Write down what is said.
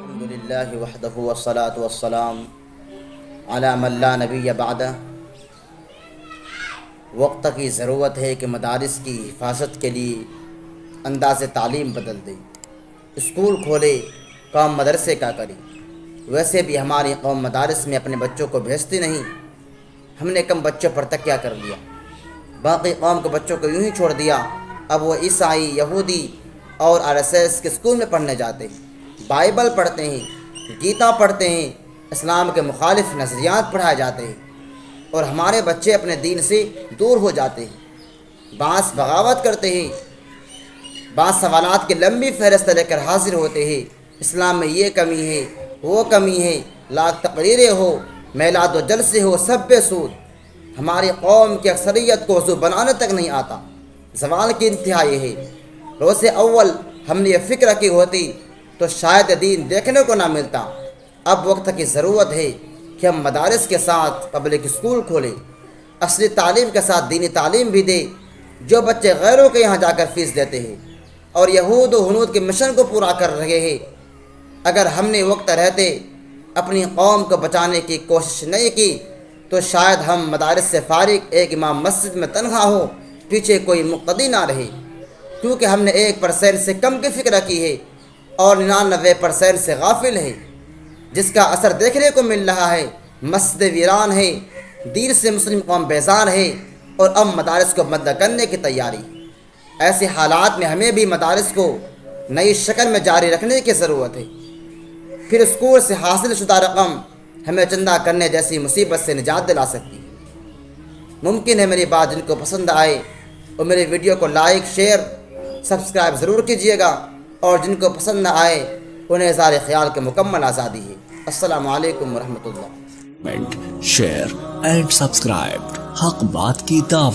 الحمدللہ وحدہ والصلاة والسلام علی من لا نبی بعدہ۔ وقت کی ضرورت ہے کہ مدارس کی حفاظت کے لیے انداز تعلیم بدل دے۔ اسکول کھولے، قوم مدرسے کا کرے۔ ویسے بھی ہماری قوم مدارس میں اپنے بچوں کو بھیجتی نہیں۔ ہم نے کم بچوں پر تکیہ کر لیا، باقی قوم کے بچوں کو یوں ہی چھوڑ دیا۔ اب وہ عیسائی، یہودی اور RSS کے اسکول میں پڑھنے جاتے ہیں، بائبل پڑھتے ہیں، گیتا پڑھتے ہیں، اسلام کے مخالف نظریات پڑھائے جاتے ہیں، اور ہمارے بچے اپنے دین سے دور ہو جاتے ہیں۔ بعض بغاوت کرتے ہیں، بعض سوالات کی لمبی فہرست لے کر حاضر ہوتے ہیں۔ اسلام میں یہ کمی ہے، وہ کمی ہے، لاکھ تقریریں ہو، میلاد و جلسے ہو، سب بے سود۔ ہماری قوم کی اکثریت کو وضو بنانے تک نہیں آتا۔ زوال کی انتہا یہ ہے۔ روز اول ہم نے یہ فکر کی ہوتی تو شاید دین دیکھنے کو نہ ملتا۔ اب وقت کی ضرورت ہے کہ ہم مدارس کے ساتھ پبلک اسکول کھولیں، اصلی تعلیم کے ساتھ دینی تعلیم بھی دے۔ جو بچے غیروں کے یہاں جا کر فیس دیتے ہیں اور یہود و ہنود کے مشن کو پورا کر رہے ہیں، اگر ہم نے وقت رہتے اپنی قوم کو بچانے کی کوشش نہیں کی تو شاید ہم مدارس سے فارغ ایک امام مسجد میں تنہا ہو، پیچھے کوئی مقتدی نہ رہے، کیونکہ ہم نے 1% سے کم کی فکر کی ہے اور 99% سے غافل ہے، جس کا اثر دیکھنے کو مل رہا ہے۔ مسجد ویران ہے، دین سے مسلم قوم بیزار ہے، اور اب مدارس کو بند کرنے کی تیاری۔ ایسے حالات میں ہمیں بھی مدارس کو نئی شکل میں جاری رکھنے کی ضرورت ہے۔ پھر اسکول سے حاصل شدہ رقم ہمیں چندہ کرنے جیسی مصیبت سے نجات دلا سکتی ہے۔ ممکن ہے میری بات جن کو پسند آئے اور میرے ویڈیو کو لائک، شیئر، سبسکرائب ضرور کیجیے گا، اور جن کو پسند نہ آئے انہیں اظہار خیال کی مکمل آزادی ہے۔ السلام علیکم ورحمۃ اللہ۔ شیئر اینڈ سبسکرائب، حق بات کی دعوت۔